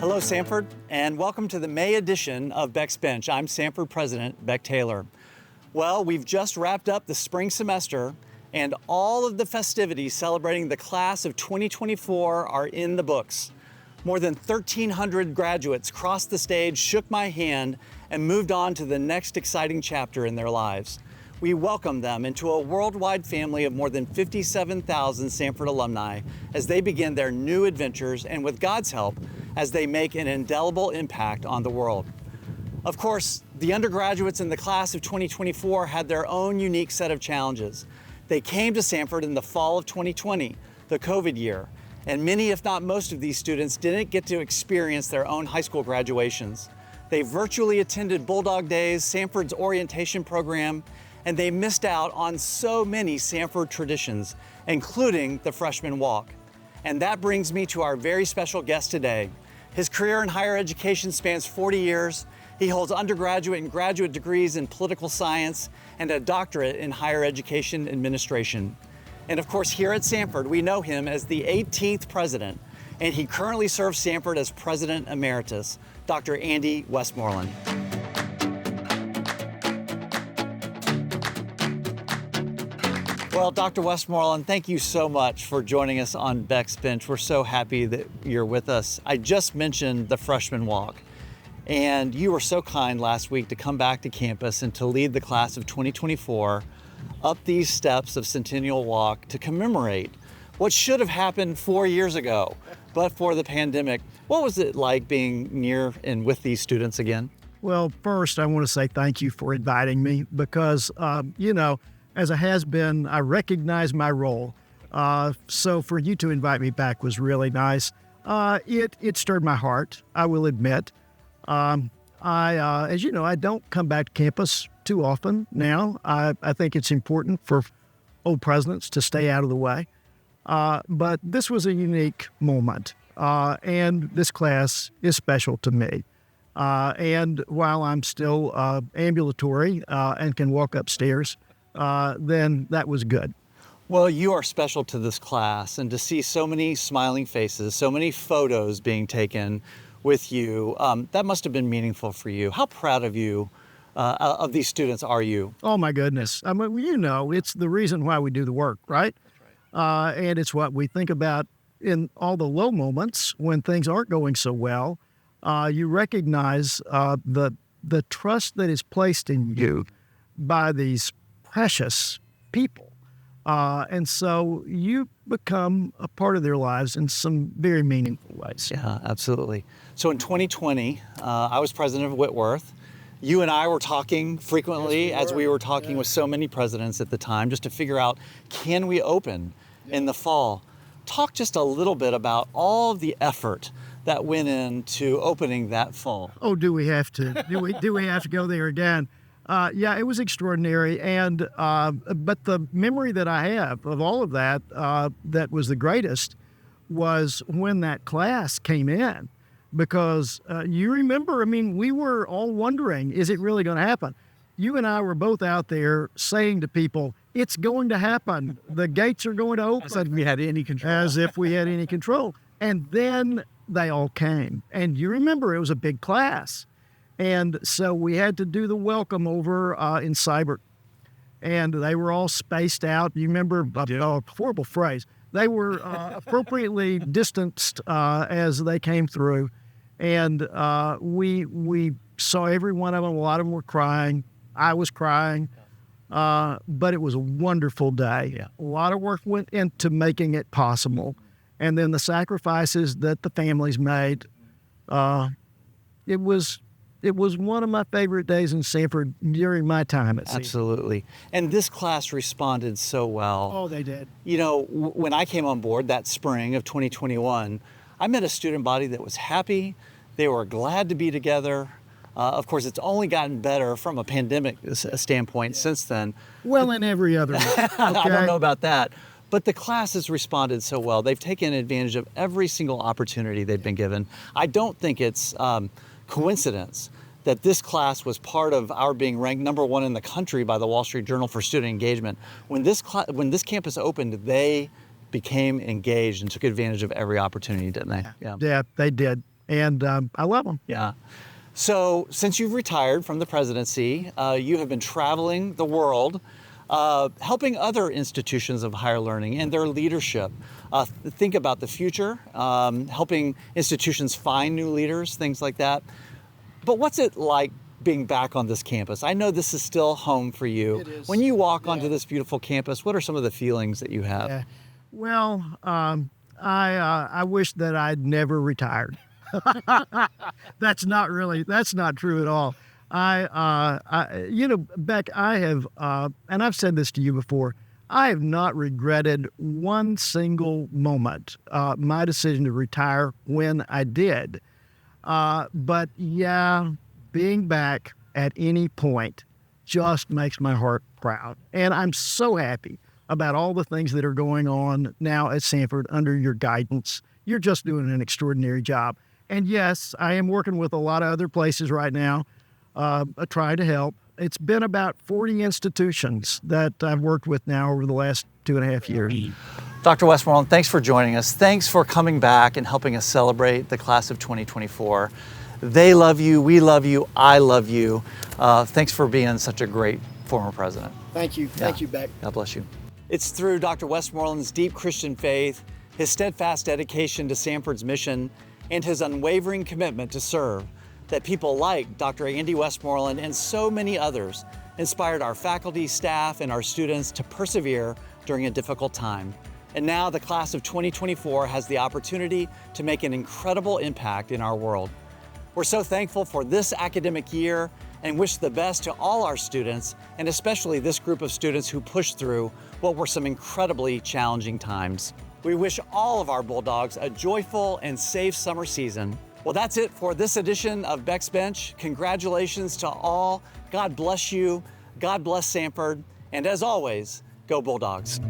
Hello, Samford, and welcome to the May edition of Beck's Bench. I'm Samford President Beck Taylor. Well, we've just wrapped up the spring semester, and all of the festivities celebrating the class of 2024 are in the books. More than 1,300 graduates crossed the stage, shook my hand, and moved on to the next exciting chapter in their lives. We welcome them into a worldwide family of more than 57,000 Samford alumni as they begin their new adventures and, with God's help, as they make an indelible impact on the world. Of course, the undergraduates in the class of 2024 had their own unique set of challenges. They came to Samford in the fall of 2020, the COVID year, and many, if not most of these students didn't get to experience their own high school graduations. They virtually attended Bulldog Days, Samford's orientation program, and they missed out on so many Samford traditions, including the freshman walk. And that brings me to our very special guest today. His career in higher education spans 40 years. He holds undergraduate and graduate degrees in political science and a doctorate in higher education administration. And of course, here at Samford, we know him as the 18th president, and he currently serves Samford as President Emeritus, Dr. Andy Westmoreland. Well, Dr. Westmoreland, thank you so much for joining us on Beck's Bench. We're so happy that you're with us. I just mentioned the freshman walk, and you were so kind last week to come back to campus and to lead the class of 2024 up these steps of Centennial Walk to commemorate what should have happened 4 years ago, but for the pandemic. What was it like being near and with these students again? Well, first, I want to say thank you for inviting me because, as a has-been, I recognize my role. So for you to invite me back was really nice. It stirred my heart, I will admit. As you know, I don't come back to campus too often now. I think it's important for old presidents to stay out of the way. But this was a unique moment, and this class is special to me. And while I'm still ambulatory and can walk upstairs, then that was good. Well, you are special to this class, and to see so many smiling faces, so many photos being taken with you, that must have been meaningful for you. How proud of you, of these students are you? Oh my goodness. I mean, it's the reason why we do the work, right? That's right. And it's what we think about in all the low moments when things aren't going so well. You recognize the trust that is placed in you by these precious people. And so you become a part of their lives in some very meaningful ways. Yeah, absolutely. So in 2020, I was president of Whitworth. You and I were talking frequently, as we were talking with so many presidents at the time, just to figure out, can we open in the fall? Talk just a little bit about all of the effort that went into opening that fall. Oh, do we have to? Do we have to go there again? Yeah, it was extraordinary, and but the memory that I have of all of that that was the greatest was when that class came in, because you remember, I mean, we were all wondering, is it really going to happen? You and I were both out there saying to people, it's going to happen. The gates are going to open. As if we had any control. As if we had any control. And then they all came. And you remember, it was a big class. And so we had to do the welcome over in Cyber. And they were all spaced out. You remember, a horrible phrase. They were appropriately distanced as they came through. And we saw every one of them. A lot of them were crying. I was crying. But it was a wonderful day. Yeah. A lot of work went into making it possible. And then the sacrifices that the families made. It was one of my favorite days in Samford during my time at Samford. Absolutely. And this class responded so well. Oh, they did. You know, when I came on board that spring of 2021, I met a student body that was happy. They were glad to be together. Of course, it's only gotten better from a pandemic standpoint since then. Well, in every other way. Okay? I don't know about that. But the class has responded so well. They've taken advantage of every single opportunity they've been given. I don't think it's coincidence that this class was part of our being ranked #1 in the country by the Wall Street Journal for student engagement. When this campus opened, they became engaged and took advantage of every opportunity, didn't they? Yeah, they did. And I love them. Yeah. So since you've retired from the presidency, you have been traveling the world, helping other institutions of higher learning and their leadership think about the future, helping institutions find new leaders, things like that. But what's it like being back on this campus? I know this is still home for you. It is. When you walk onto this beautiful campus, what are some of the feelings that you have? Yeah. Well, I wish that I'd never retired. That's not true at all. Beck, I have, and I've said this to you before, I have not regretted one single moment my decision to retire when I did. But yeah, being back at any point just makes my heart proud. And I'm so happy about all the things that are going on now at Samford under your guidance. You're just doing an extraordinary job. And yes, I am working with a lot of other places right now, trying to help. It's been about 40 institutions that I've worked with now over the last 2.5 years. Dr. Westmoreland, thanks for joining us. Thanks for coming back and helping us celebrate the class of 2024. They love you, we love you, I love you. Thanks for being such a great former president. Thank you. Thank you, Beck. God bless you. It's through Dr. Westmoreland's deep Christian faith, his steadfast dedication to Samford's mission, and his unwavering commitment to serve that people like Dr. Andy Westmoreland and so many others inspired our faculty, staff, and our students to persevere during a difficult time. And now the class of 2024 has the opportunity to make an incredible impact in our world. We're so thankful for this academic year and wish the best to all our students, and especially this group of students who pushed through what were some incredibly challenging times. We wish all of our Bulldogs a joyful and safe summer season. Well, that's it for this edition of Beck's Bench. Congratulations to all. God bless you. God bless Samford. And as always, go Bulldogs.